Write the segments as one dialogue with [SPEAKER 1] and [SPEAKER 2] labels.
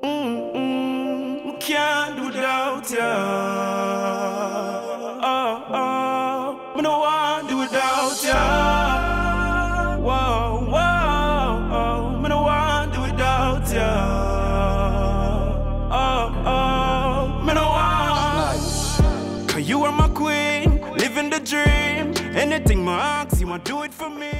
[SPEAKER 1] Can't do without you. I don't want to do without you. Whoa, whoa, I don't want to do without you. I don't want. Cause you are my queen, living the dream. Anything my ask, you want do it for me.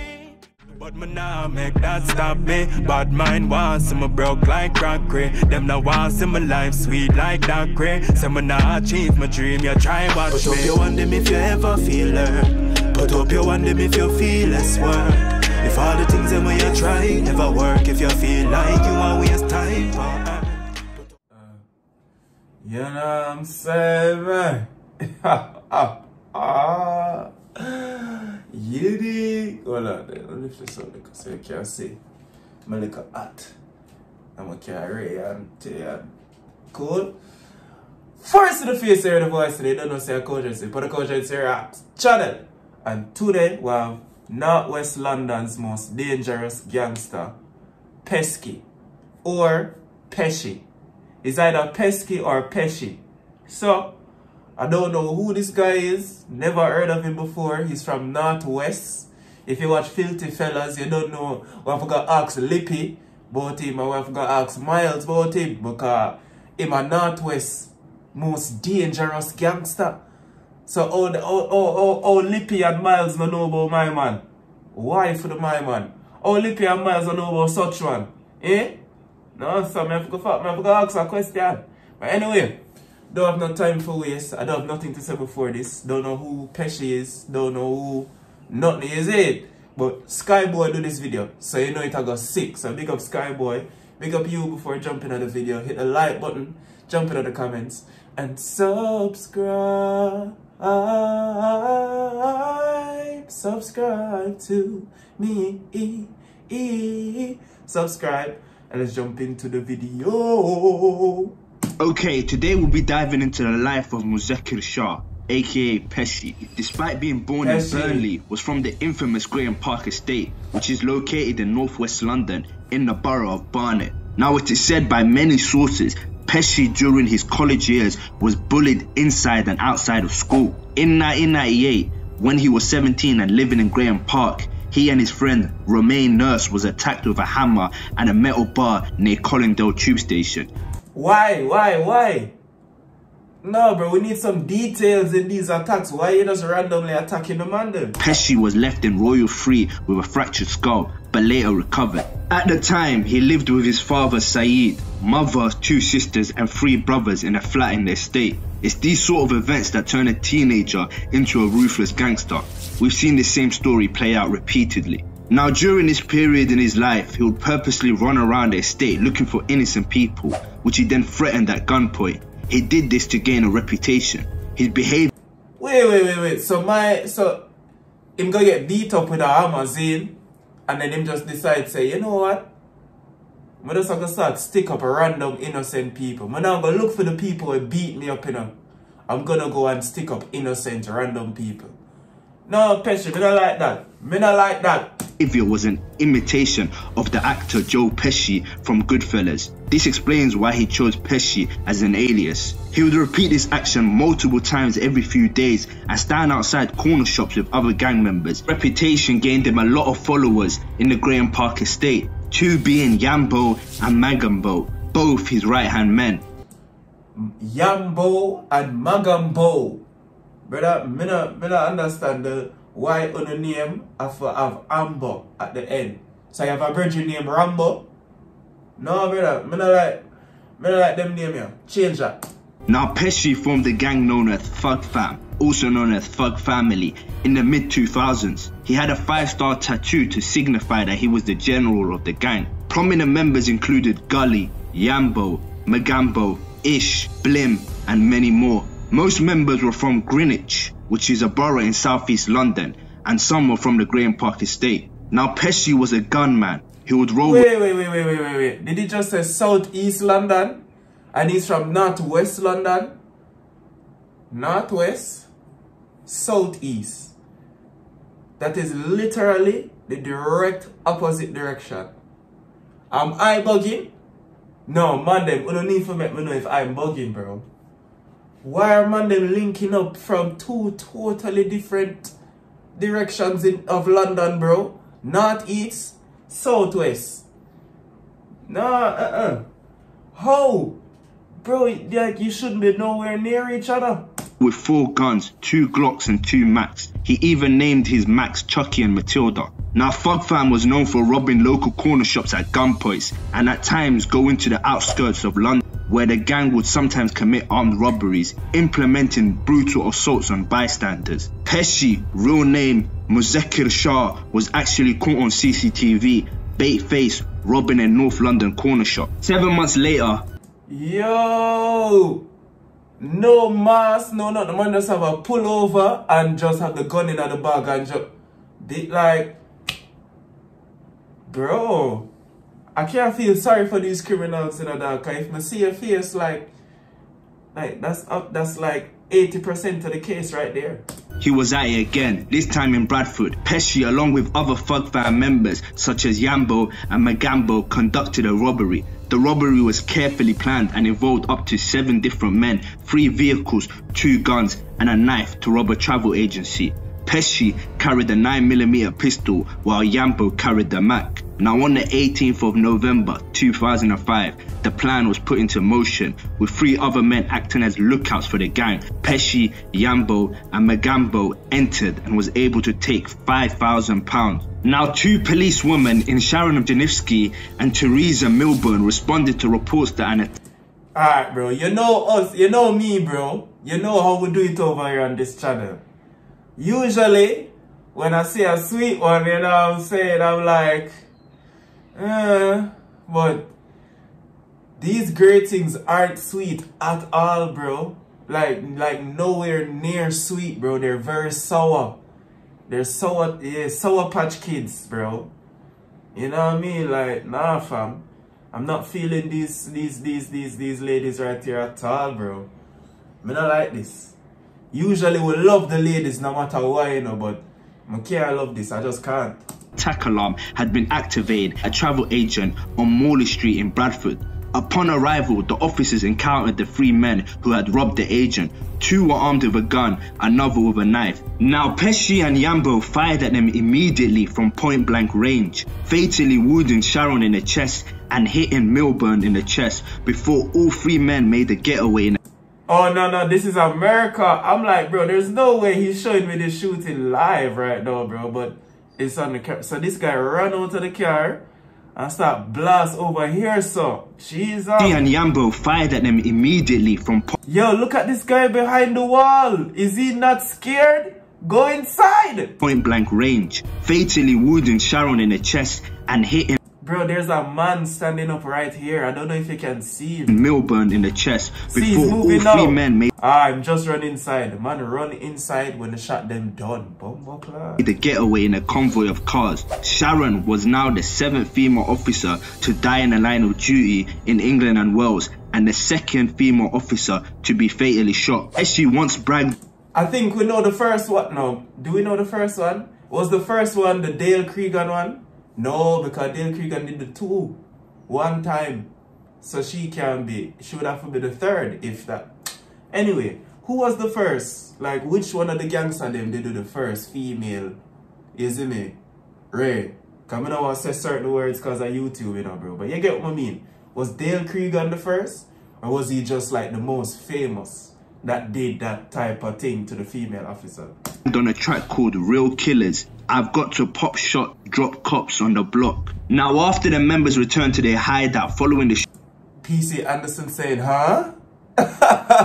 [SPEAKER 1] But me nah make that stop me. Bad mind wants see me broke like crockery. Them now want see my life sweet like that cray. Say me nah achieve my dream, you try watch me. Put up your hand them if you ever feel hurt. Put up your hand them if you feel less work. If all the things that you try never work. If you feel like you want waste time. You know what I'm saying, man? Yiddy. Hold on, let me lift this up so you can see. My little hat. I'm going to carry and cool. First to the face here, the voice today, don't know say a kogency. Put a kogency here channel. And today we have Northwest London's most dangerous gangster, Pesci or Pesci. It's either Pesci or Pesci. So, I don't know who this guy is. Never heard of him before. He's from NorthWest. If you watch Filthy Fellas, you don't know. We have got to ask Lippy about him. And we have got to ask Miles about him. Because he's a NorthWest most dangerous gangster. So how Lippy and Miles don't know about my man? Why for the my man? How Lippy and Miles don't know about such one? Eh? No, so I have to ask a question. But anyway. Don't have no time for waste. I don't have nothing to say before this. Don't know who Pesci is. Don't know who nothing is it. But Skyboy do this video. So you know it I got sick. So big up Skyboy. Big up you before jumping on the video. Hit the like button. Jump in the comments. And subscribe. Subscribe to me. Subscribe. And let's jump into the video.
[SPEAKER 2] Okay, today we'll be diving into the life of Muzakkir Shah, aka Pesci. Despite being born in Burnley, was from the infamous Graham Park estate, which is located in northwest London in the borough of Barnet. Now it is said by many sources, Pesci during his college years was bullied inside and outside of school. In 1998, when he was 17 and living in Graham Park, he and his friend Romain Nurse was attacked with a hammer at a metal bar near Colindale tube station.
[SPEAKER 1] Why? No, bro, we need some details in these attacks. Why are you just randomly attacking the man then?
[SPEAKER 2] Pesci was left in Royal Free with a fractured skull, but later recovered. At the time, he lived with his father Saeed, mother, 2 sisters and 3 brothers in a flat in the estate. It's these sort of events that turn a teenager into a ruthless gangster. We've seen the same story play out repeatedly. Now during this period in his life, he would purposely run around the estate looking for innocent people, which he then threatened at gunpoint. He did this to gain a reputation. His behavior...
[SPEAKER 1] Wait. So him gonna get beat up with a hammer, Zane, and then him just decide say, you know what? I'm just gonna start stick up a random innocent people. I'm not gonna look for the people who beat me up, you know. I'm gonna go and stick up innocent random people. No, Pesci, me not like that. Me not like that.
[SPEAKER 2] Behavior was an imitation of the actor Joe Pesci from Goodfellas. This explains why he chose Pesci as an alias. He would repeat this action multiple times every few days and stand outside corner shops with other gang members. Reputation gained him a lot of followers in the Graham Park estate, 2 being Yambo and Magambo, both his right-hand men.
[SPEAKER 1] Yambo and Magambo. Brother, me not understand why on the name have Ambo at the end. So you have a virgin name Rambo? No, brother, me not like them name here. Change that.
[SPEAKER 2] Now Pesci formed a gang known as Thug Fam, also known as Thug Family, in the mid-2000s. He had a 5-star tattoo to signify that he was the general of the gang. Prominent members included Gully, Yambo, Magambo, Ish, Blim, and many more. Most members were from Greenwich, which is a borough in southeast London, and some were from the Graham Park estate. Now Pesci was a gunman. He would roll...
[SPEAKER 1] Wait. Did he just say southeast London? And he's from northwest London? Northwest? Southeast. That is literally the direct opposite direction. Am I bugging? No, man them, you don't need to make me know if I'm bugging, bro. Why are man them linking up from two totally different directions of London, bro? Northeast, southwest. Nah, How? Bro, like, you shouldn't be nowhere near each other.
[SPEAKER 2] With 4 guns, 2 Glocks and 2 Macs. He even named his Macs Chucky and Matilda. Now, Thug Fam was known for robbing local corner shops at gunpoints and at times go into the outskirts of London, where the gang would sometimes commit armed robberies, implementing brutal assaults on bystanders. Pesci, real name Muzakkir Shah, was actually caught on CCTV, bait-faced, robbing a North London corner shop. 7 months later,
[SPEAKER 1] yo, no mask, no nothing. The man just have a pullover and just have the gun in the bag and just, like, bro, I can't feel sorry for these criminals in the dark. If I see a face, like that's like 80% of the case right there.
[SPEAKER 2] He was at it again, this time in Bradford. Pesci, along with other Thug Fam members such as Yambo and Magambo, conducted a robbery. The robbery was carefully planned and involved up to 7 different men, 3 vehicles, 2 guns and a knife to rob a travel agency. Pesci carried a 9mm pistol while Yambo carried the Mac. Now on the 18th of November 2005, the plan was put into motion with 3 other men acting as lookouts for the gang. Pesci, Yambo and Magambo entered and was able to take £5,000. Now 2 policewomen in Sharon Janivsky and Teresa Milburn responded to reports that an...
[SPEAKER 1] Alright bro, you know us, you know me bro. You know how we do it over here on this channel. Usually, when I see a sweet one, you know what I'm saying, I'm like, but these great things aren't sweet at all, bro. Like nowhere near sweet, bro. They're very sour. They're sour, yeah, Sour Patch Kids, bro. You know what I mean? Like, nah, fam. I'm not feeling these ladies right here at all, bro. I don't like this. Usually we love the ladies no matter why, you know, but I can't love this, I just can't.
[SPEAKER 2] Attack alarm had been activated at a travel agent on Morley Street in Bradford. Upon arrival, the officers encountered the 3 men who had robbed the agent. 2 were armed with a gun, another with a knife. Now Pesci and Yambo fired at them immediately from point blank range, fatally wounding Sharon in the chest and hitting Milburn in the chest before all 3 men made a getaway.
[SPEAKER 1] Oh no, this is America. I'm like, bro, there's no way he's showing me this shooting live right now, bro, but it's on the car. So this guy ran out of the car and start blast over here, so Jesus.
[SPEAKER 2] Pesci and Yambo fired at them immediately from...
[SPEAKER 1] Yo, look at this guy behind the wall. Is he not scared? Go inside.
[SPEAKER 2] Point blank range, fatally wounding Sharon in the chest and hitting...
[SPEAKER 1] Bro, there's a man standing up right here. I don't know if you can see him.
[SPEAKER 2] Milburn in the chest before all 3 men made...
[SPEAKER 1] I'm just run inside. The man run inside when the shot them done.
[SPEAKER 2] The getaway in a convoy of cars. Sharon was now the 7th female officer to die in the line of duty in England and Wales, and the 2nd female officer to be fatally shot. Pesci once bragged...
[SPEAKER 1] I think we know the first one. No, do we know the first one? Was the first one the Dale Cregan one? No, because Dale Cregan did the 2 one time. So she would have to be the 3rd if that. Anyway, who was the first? Like, which one of the gangster them they do the first female? You see me? Ray. Because I don't want to say certain words because of YouTube, you know, bro. But you get what I mean? Was Dale Cregan the first? Or was he just like the most famous that did that type of thing to the female officer?
[SPEAKER 2] On a track called Real Killers, I've got to pop shot, drop cops on the block. Now after the members returned to their hideout following the
[SPEAKER 1] PC Anderson saying, huh?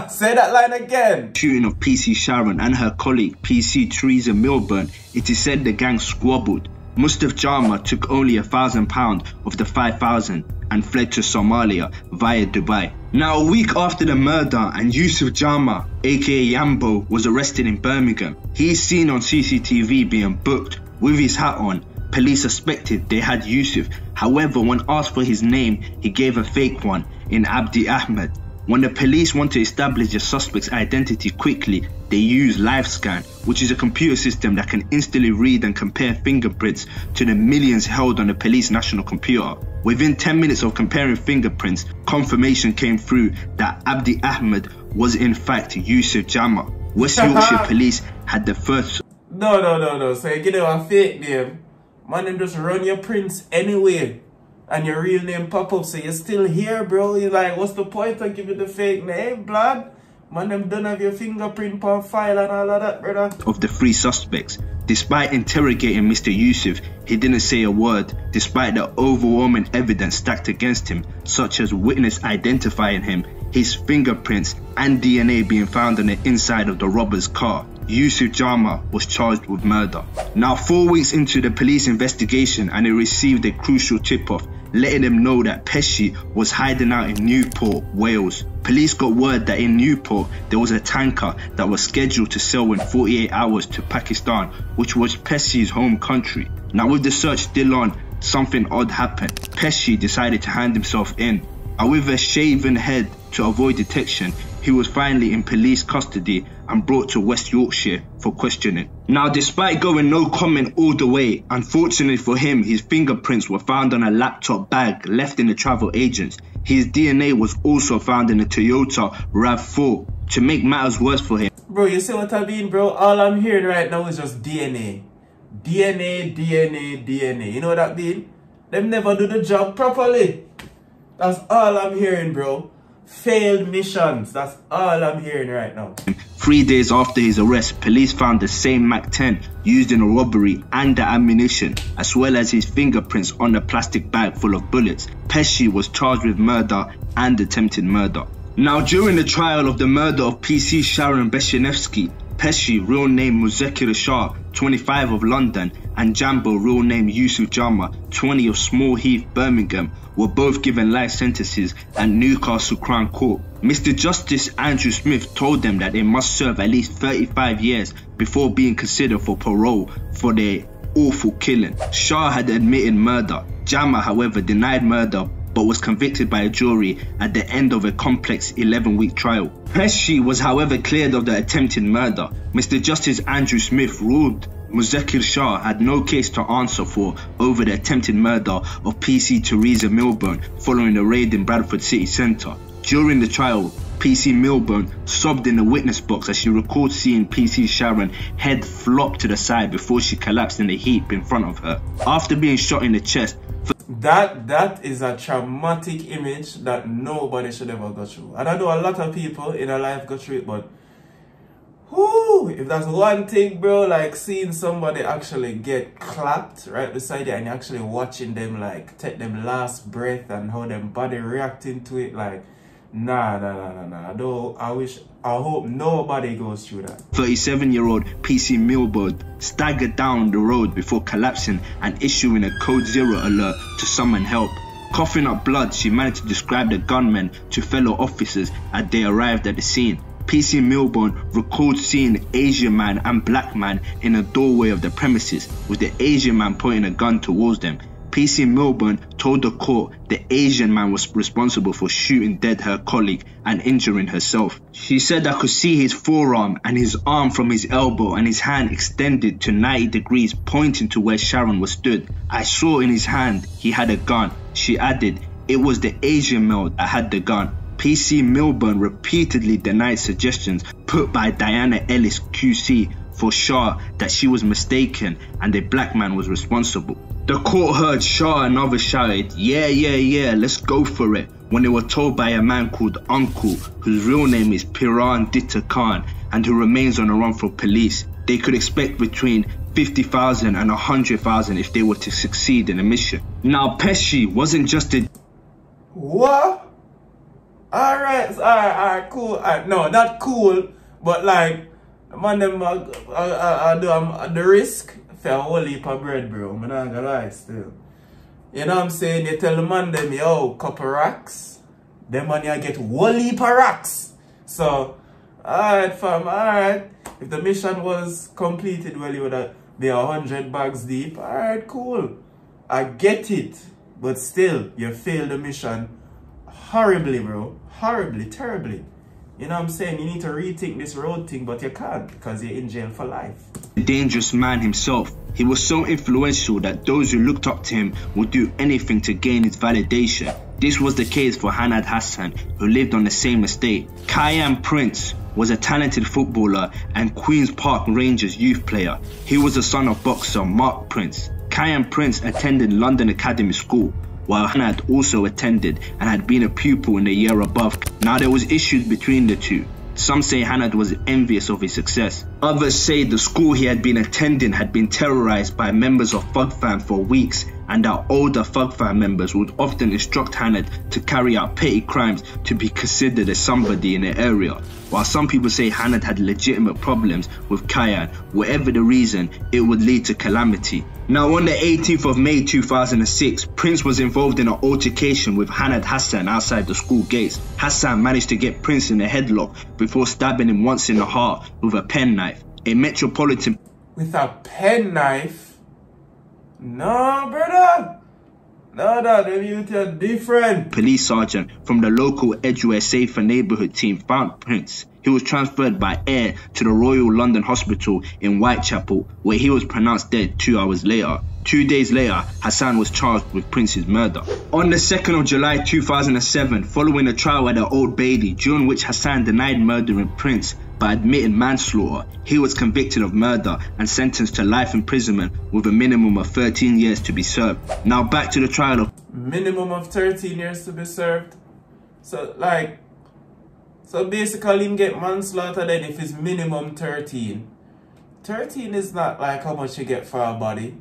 [SPEAKER 1] Say that line again.
[SPEAKER 2] Shooting of PC Sharon and her colleague PC Teresa Milburn, it is said the gang squabbled. Mustaf Jama took only £1,000 of the 5,000 and fled to Somalia via Dubai. Now a week after the murder and Yusuf Jama, aka Yambo, was arrested in Birmingham. He is seen on CCTV being booked with his hat on. Police suspected they had Yusuf. However, when asked for his name, he gave a fake one in Abdi Ahmed. When the police want to establish the suspect's identity quickly, they used LiveScan, which is a computer system that can instantly read and compare fingerprints to the millions held on the police national computer. Within 10 minutes of comparing fingerprints, confirmation came through that Abdi Ahmed was in fact Yusuf Jama. West Yorkshire police had the first...
[SPEAKER 1] No. So you give them a fake name. Man, them just run your prints anyway. And your real name pop up. So you're still here, bro. You're like, what's the point of giving the fake name, blood? Man, them don't have your fingerprint on file and all of that, brother.
[SPEAKER 2] Of the three suspects. Despite interrogating Mr. Yusuf, he didn't say a word, despite the overwhelming evidence stacked against him, such as witness identifying him, his fingerprints, and DNA being found on the inside of the robber's car. Yusuf Jama was charged with murder. Now 4 weeks into the police investigation, and they received a crucial tip-off, letting them know that Pesci was hiding out in Newport, Wales. Police got word that in Newport there was a tanker that was scheduled to sail in 48 hours to Pakistan, which was Pesci's home country. Now with the search still on, something odd happened. Pesci decided to hand himself in, and with a shaven head to avoid detection, he was finally in police custody and brought to West Yorkshire for questioning. Now, despite going no comment all the way, unfortunately for him, his fingerprints were found on a laptop bag left in the travel agents. His DNA was also found in a Toyota RAV4. To make matters worse for him...
[SPEAKER 1] Bro, you see what I mean, bro? All I'm hearing right now is just DNA. DNA. You know what that means? Them never do the job properly. That's all I'm hearing, bro. Failed missions. That's all I'm hearing right now.
[SPEAKER 2] 3 days after his arrest, police found the same Mac-10 used in a robbery and the ammunition, as well as his fingerprints on a plastic bag full of bullets. Pesci was charged with murder and attempted murder. Now, during the trial of the murder of PC Sharon Beshenevsky, Pesci, real name Muzakir Shah, 25 of London, and Jambo, real name Yusuf Jama, 20 of Small Heath, Birmingham, were both given life sentences at Newcastle Crown Court. Mr. Justice Andrew Smith told them that they must serve at least 35 years before being considered for parole for their awful killing. Shah had admitted murder. Jama, however, denied murder but was convicted by a jury at the end of a complex 11-week trial. Pesci was, however, cleared of the attempted murder. Mr. Justice Andrew Smith ruled Muzakir Shah had no case to answer for over the attempted murder of PC Teresa Milburn following the raid in Bradford City Centre. During the trial, PC Milburn sobbed in the witness box as she recalled seeing PC Sharon's head flop to the side before she collapsed in the heap in front of her. After being shot in the chest...
[SPEAKER 1] That is a traumatic image that nobody should ever go through. And I know a lot of people in their life go through it, but whoo, if that's one thing, bro, like seeing somebody actually get clapped right beside you and you're actually watching them like take them last breath and how them body reacting to it, like nah. I hope nobody goes through that.
[SPEAKER 2] 37-year-old PC Milburn staggered down the road before collapsing and issuing a code 0 alert to summon help. Coughing up blood, she managed to describe the gunmen to fellow officers as they arrived at the scene. PC Milburn recalled seeing an Asian man and black man in a doorway of the premises, with the Asian man pointing a gun towards them. PC Milburn told the court the Asian man was responsible for shooting dead her colleague and injuring herself. She said, "I could see his forearm and his arm from his elbow and his hand extended to 90 degrees pointing to where Sharon was stood. I saw in his hand he had a gun." She added, "It was the Asian male that had the gun." PC Milburn repeatedly denied suggestions put by Diana Ellis QC for Shah that she was mistaken and a black man was responsible. The court heard Shah and others shouted, yeah, let's go for it," when they were told by a man called Uncle, whose real name is Piran Ditta Khan and who remains on the run from police. They could expect between 50,000 and 100,000 if they were to succeed in the mission. Now, Pesci wasn't just a...
[SPEAKER 1] What? Alright, cool. No, not cool, but like, man, them the risk for a whole heap of bread, bro. I'm not gonna lie still. You know what I'm saying? You tell the man them, yo, couple racks. Them man you get whole heap of racks. So, alright fam, alright. If the mission was completed, well, you would be 100 bags deep. Alright, cool. I get it. But still, you failed the mission horribly, bro. Horribly, terribly. You know what I'm saying? You need to rethink this road thing, but you can't because you're in jail for life.
[SPEAKER 2] A dangerous man himself. He was so influential that those who looked up to him would do anything to gain his validation. This was the case for Hanad Hassan, who lived on the same estate. Kyan Prince was a talented footballer and Queen's Park Rangers youth player. He was the son of boxer Mark Prince. Kyan Prince attended London Academy School, while Hanad also attended and had been a pupil in the year above. Now there was issues between the two. Some say Hanad was envious of his success. Others say the school he had been attending had been terrorized by members of Thug Fam for weeks, and that older Thug Fam members would often instruct Hanad to carry out petty crimes to be considered as somebody in the area. While some people say Hanad had legitimate problems with Kyan, whatever the reason, it would lead to calamity. Now on the 18th of May 2006, Prince was involved in an altercation with Hanad Hassan outside the school gates. Hassan managed to get Prince in a headlock before stabbing him once in the heart with a penknife. A Metropolitan...
[SPEAKER 1] With a penknife? No, brother! No, them youth are different.
[SPEAKER 2] Police sergeant from the local Edgware Safer neighbourhood team found Prince. He was transferred by air to the Royal London Hospital in Whitechapel, where he was pronounced dead 2 hours later. 2 days later, Hassan was charged with Prince's murder. On the 2nd of July 2007, following a trial at the Old Bailey, during which Hassan denied murdering Prince but admitted manslaughter, he was convicted of murder and sentenced to life imprisonment with a minimum of 13 years to be served. Now back to the trial of...
[SPEAKER 1] Minimum of 13 years to be served? So basically him get manslaughter then if it's minimum 13. 13 is not like how much you get for a body.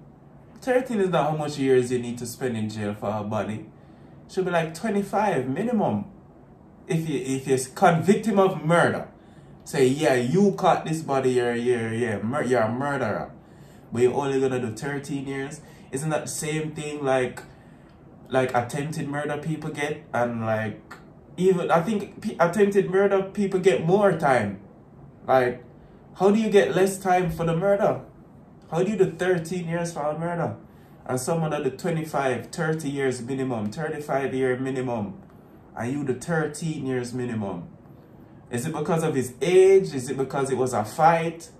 [SPEAKER 1] 13 is not how much years you need to spend in jail for a body. Should be like 25 minimum. If you convict him of murder. Say, yeah, you caught this body, you're a murderer. But you're only gonna do 13 years. Isn't that the same thing like attempted murder people get? And like, even, I think attempted murder people get more time. Like, how do you get less time for the murder? How do you do 13 years for a murder? And someone that do 25, 30 years minimum, 35-year minimum, and you do 13 years minimum. Is it because of his age? Is it because it was a fight?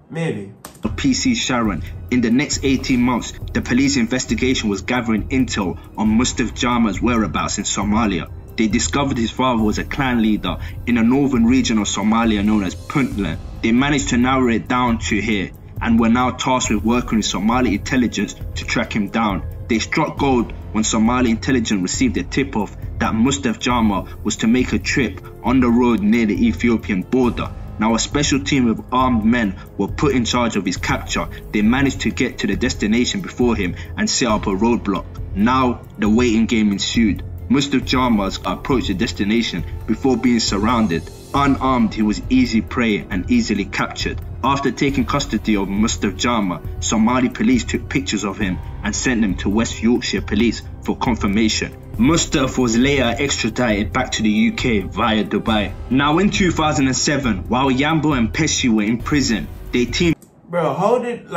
[SPEAKER 1] Maybe.
[SPEAKER 2] PC Sharon. In the next 18 months, the police investigation was gathering intel on Mustaf Jama's whereabouts in Somalia. They discovered his father was a clan leader in a northern region of Somalia known as Puntland. They managed to narrow it down to here and were now tasked with working with Somali intelligence to track him down. They struck gold when Somali intelligence received a tip-off that Mustaf Jama was to make a trip on the road near the Ethiopian border. Now a special team of armed men were put in charge of his capture. They managed to get to the destination before him and set up a roadblock. Now the waiting game ensued. Mustaf Jama approached the destination before being surrounded. Unarmed, he was easy prey and easily captured. After taking custody of Mustaf Jama, Somali police took pictures of him and sent them to West Yorkshire Police for confirmation. Mustaf was later extradited back to the UK via Dubai. Now in 2007, while Yambo and Pesci were in prison, they teamed...
[SPEAKER 1] Bro, how did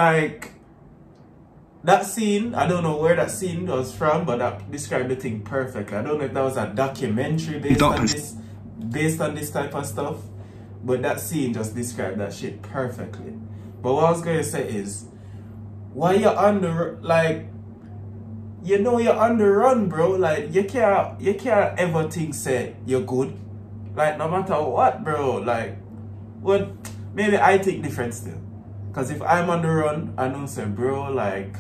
[SPEAKER 1] that scene, I don't know where that scene was from, but that described the thing perfectly. I don't know if that was a documentary based on this type of stuff, but that scene just described that shit perfectly. But what I was going to say is, why you're on the, you know you're on the run, bro. Like, you can't ever think say you're good. Like, no matter what, bro. Like, what? Maybe I think different still. Because if I'm on the run, I know say, bro, like,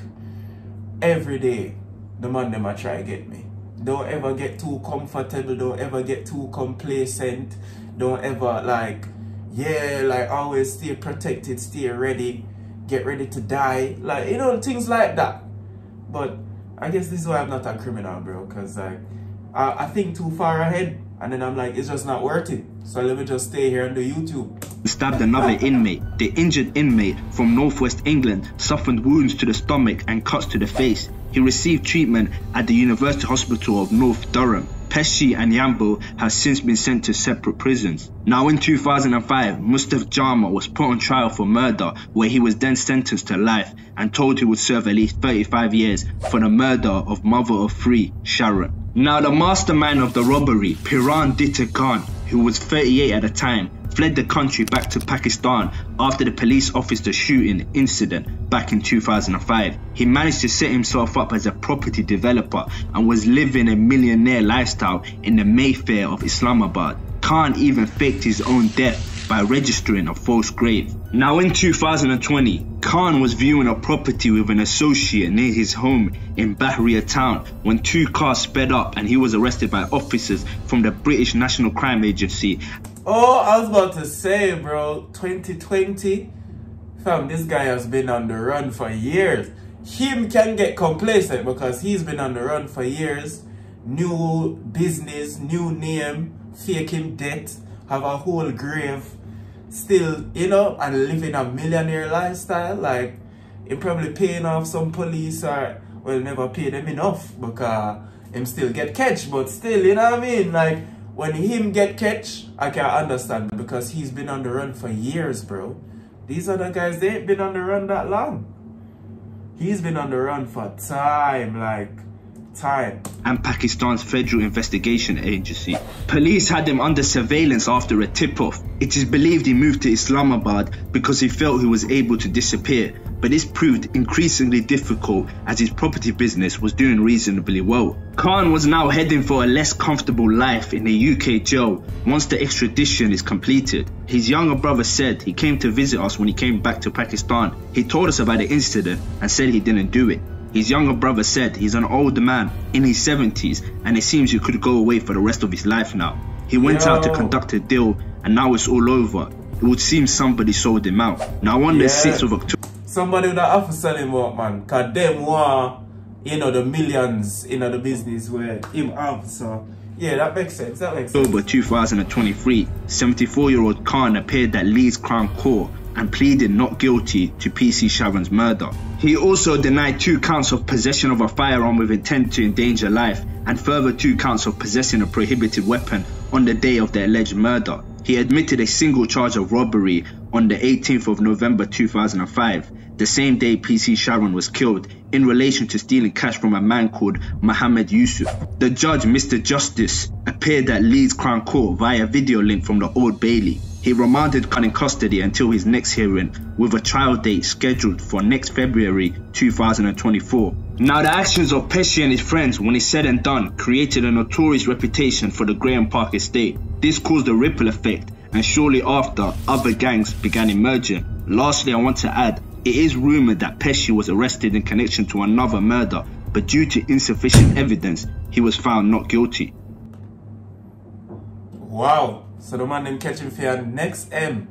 [SPEAKER 1] every day, the man them a try get me. Don't ever get too comfortable. Don't ever get too complacent. Don't ever, always stay protected, stay ready, get ready to die. Like, you know, things like that. But I guess this is why I'm not a criminal, bro, because I think too far ahead, and then I'm like, it's just not worth it. So let me just stay here on the YouTube.
[SPEAKER 2] Stabbed another inmate. The injured inmate from NorthWest England suffered wounds to the stomach and cuts to the face. He received treatment at the University Hospital of North Durham. Pesci and Yambo have since been sent to separate prisons. Now in 2005, Mustaf Jama was put on trial for murder, where he was then sentenced to life and told he would serve at least 35 years for the murder of mother of three, Sharon. Now the mastermind of the robbery, Piran Dita Khan, who was 38 at the time, fled the country back to Pakistan after the police officer shooting incident back in 2005. He managed to set himself up as a property developer and was living a millionaire lifestyle in the Mayfair of Islamabad. Khan even faked his own death by registering a false grave. Now in 2020, Khan was viewing a property with an associate near his home in Bahria town when two cars sped up and he was arrested by officers from the British National Crime Agency.
[SPEAKER 1] Oh, I was about to say, bro, 2020, fam, this guy has been on the run for years. Him can get complacent because he's been on the run for years. New business, new name, fake him debt, have a whole grave, still, you know, and living a millionaire lifestyle. Like, he probably paying off some police or, well, never pay them enough because him still get catch, but still, you know what I mean? Like, when him get catch, I can understand because he's been on the run for years, bro. These other guys, they ain't been on the run that long. He's been on the run for time, like, time.
[SPEAKER 2] And Pakistan's Federal Investigation Agency. Police had him under surveillance after a tip-off. It is believed he moved to Islamabad because he felt he was able to disappear, but this proved increasingly difficult as his property business was doing reasonably well. Khan was now heading for a less comfortable life in a UK jail once the extradition is completed. His younger brother said he came to visit us when he came back to Pakistan. He told us about the incident and said he didn't do it. His younger brother said he's an older man in his 70s and it seems he could go away for the rest of his life now. He went out to conduct a deal and now it's all over. It would seem somebody sold him out. Now on the 6th of October...
[SPEAKER 1] Somebody would have to sell him out, man. Because them want, you know, the millions in the business where him have. So, yeah, that makes sense. That makes sense.
[SPEAKER 2] October 2023, 74-year-old Khan appeared at Leeds Crown Court and pleaded not guilty to PC Sharon's murder. He also denied 2 counts of possession of a firearm with intent to endanger life and further 2 counts of possessing a prohibited weapon on the day of the alleged murder. He admitted a single charge of robbery on the 18th of November 2005, the same day PC Sharon was killed, in relation to stealing cash from a man called Mohammed Yusuf. The judge, Mr. Justice, appeared at Leeds Crown Court via video link from the Old Bailey. He remanded Khan in custody until his next hearing, with a trial date scheduled for next February 2024. Now the actions of Pesci and his friends, when it's said and done, created a notorious reputation for the Graham Park estate. This caused a ripple effect, and shortly after, other gangs began emerging. Lastly, I want to add, it is rumoured that Pesci was arrested in connection to another murder, but due to insufficient evidence, he was found not guilty.
[SPEAKER 1] Wow. So the man them catch him for your next M.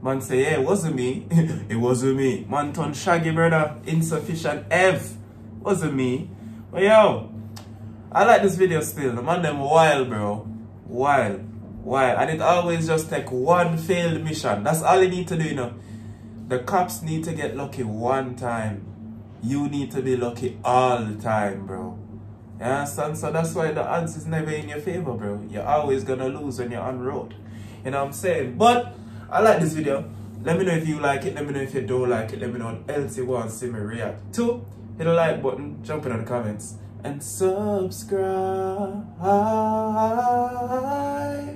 [SPEAKER 1] Man say, yeah, it wasn't me. It wasn't me. Man turn shaggy, brother. Insufficient F. Wasn't me. But yo, I like this video still. The man them wild, bro. Wild. Wild. And it always just take one failed mission. That's all you need to do, you know. The cops need to get lucky one time. You need to be lucky all the time, bro. You understand? So that's why the odds is never in your favor, bro. You're always gonna lose when you're on road. You know what I'm saying? But I like this video. Let me know if you like it. Let me know if you don't like it. Let me know what else you want to see me react to. Hit the like button, jump in the comments, and subscribe.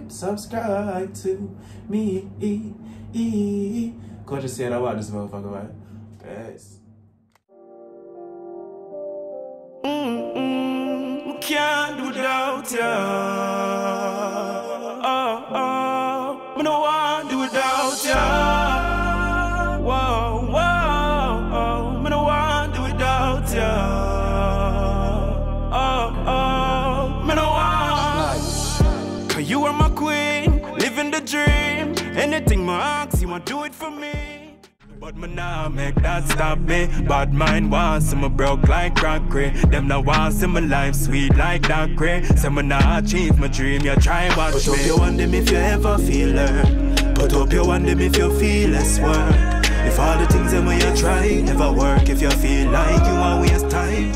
[SPEAKER 1] Subscribe to me. Go to see how I want this motherfucker, man. Peace. Can't do without you. I don't want to do without you. Whoa, whoa, I don't want to do without you. I don't want. Cause you are my queen, living the dream. Anything my ask, you want to do it for me. But me nah make that stop me. Bad mind wants see me broke like crockery. Them now want see my life sweet like that gray. Say me nah achieve my dream, you try watch me. Put up your one them if you ever feel hurt. Put up your one them if you feel less work. If all the things that you try never work, if you feel like you want waste time.